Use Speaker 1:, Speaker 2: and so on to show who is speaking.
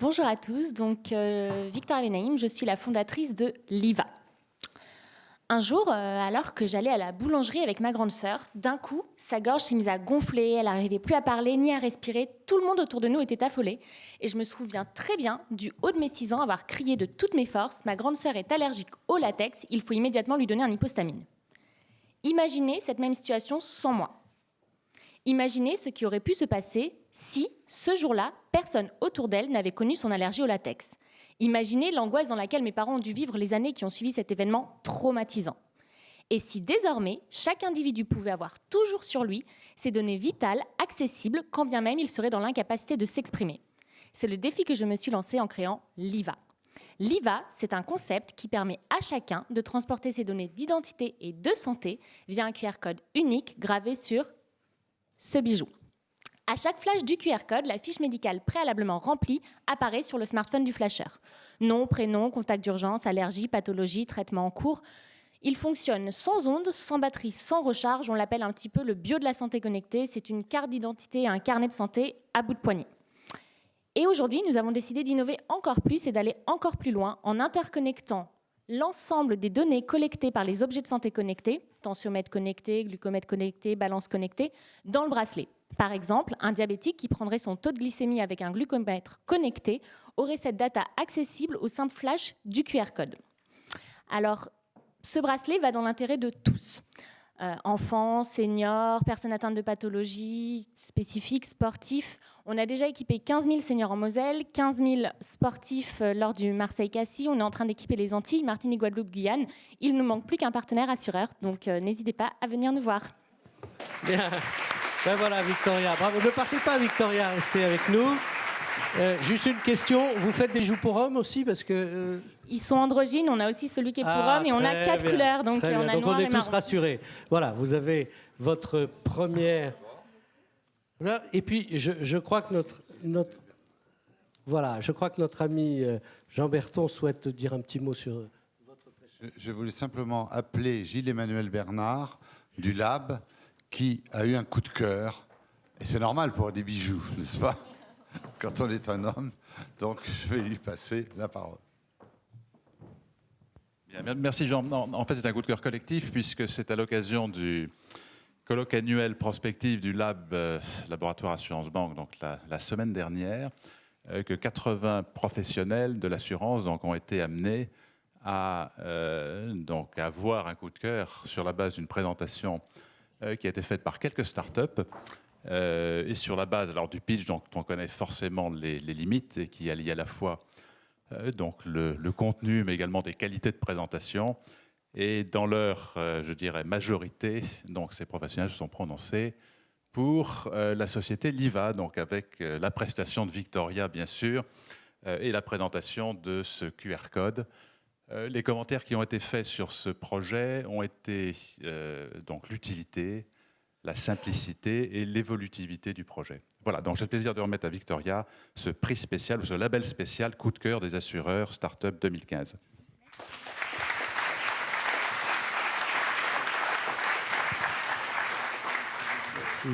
Speaker 1: Bonjour à tous, donc Victoria Benaïm, je suis la fondatrice de Liva. Un jour, alors que j'allais à la boulangerie avec ma grande sœur, d'un coup, sa gorge s'est mise à gonfler, elle n'arrivait plus à parler ni à respirer, tout le monde autour de nous était affolé. Et je me souviens très bien, du haut de mes 6 ans, avoir crié de toutes mes forces, ma grande sœur est allergique au latex, il faut immédiatement lui donner un hypostamine. Imaginez cette même situation sans moi. Imaginez ce qui aurait pu se passer si, ce jour-là, personne autour d'elle n'avait connu son allergie au latex. Imaginez l'angoisse dans laquelle mes parents ont dû vivre les années qui ont suivi cet événement traumatisant. Et si désormais, chaque individu pouvait avoir toujours sur lui ces données vitales, accessibles, quand bien même il serait dans l'incapacité de s'exprimer. C'est le défi que je me suis lancé en créant Liva. Liva, c'est un concept qui permet à chacun de transporter ses données d'identité et de santé via un QR code unique gravé sur ce bijou. À chaque flash du QR code, la fiche médicale préalablement remplie apparaît sur le smartphone du flasheur. Nom, prénom, contact d'urgence, allergie, pathologie, traitement en cours. Il fonctionne sans ondes, sans batterie, sans recharge. On l'appelle un petit peu le bio de la santé connectée. C'est une carte d'identité et un carnet de santé à bout de poignet. Et aujourd'hui, nous avons décidé d'innover encore plus et d'aller encore plus loin en interconnectant l'ensemble des données collectées par les objets de santé connectés, tensiomètre connecté, glucomètre connecté, balance connectée, dans le bracelet. Par exemple, un diabétique qui prendrait son taux de glycémie avec un glucomètre connecté aurait cette data accessible au simple flash du QR code. Alors, ce bracelet va dans l'intérêt de tous. Enfants, seniors, personnes atteintes de pathologies spécifiques, sportifs. On a déjà équipé 15 000 seniors en Moselle, 15 000 sportifs lors du Marseille-Cassis. On est en train d'équiper les Antilles, Martinique, Guadeloupe, Guyane. Il ne nous manque plus qu'un partenaire assureur, donc n'hésitez pas à venir nous voir.
Speaker 2: Bien. Ben voilà, Victoria. Bravo. Ne partez pas, Victoria. Restez avec nous. Juste une question. Vous faites des joues pour hommes aussi parce que
Speaker 1: Ils sont androgynes. On a aussi celui qui est pour hommes et on a 4 couleurs. Donc, on a
Speaker 2: donc
Speaker 1: noir
Speaker 2: on est
Speaker 1: et
Speaker 2: tous
Speaker 1: marron.
Speaker 2: rassurés. Voilà, vous avez votre première... Voilà. Et puis, je crois que notre ami Jean Berton souhaite dire un petit mot sur...
Speaker 3: Je voulais simplement appeler Gilles-Emmanuel Bernard du Lab qui a eu un coup de cœur. Et c'est normal pour des bijoux, n'est-ce pas? Quand on est un homme. Donc, je vais lui passer la parole.
Speaker 4: Bien, merci Jean. Non, en fait, c'est un coup de cœur collectif puisque c'est à l'occasion du colloque annuel prospectif du Lab Laboratoire Assurance Banque, donc la semaine dernière, que 80 professionnels de l'assurance ont été amenés à avoir un coup de cœur sur la base d'une présentation qui a été faite par quelques startups et sur la base du pitch dont on connaît forcément les limites et qui allie à la fois le contenu mais également des qualités de présentation. Et dans leur, je dirais, majorité, donc ces professionnels se sont prononcés pour la société Liva, donc avec la prestation de Victoria bien sûr et la présentation de ce QR code. Les commentaires qui ont été faits sur ce projet ont été donc l'utilité, la simplicité et l'évolutivité du projet. Voilà, donc j'ai le plaisir de remettre à Victoria ce prix spécial, ou ce label spécial coup de cœur des assureurs Startup 2015.
Speaker 2: Merci.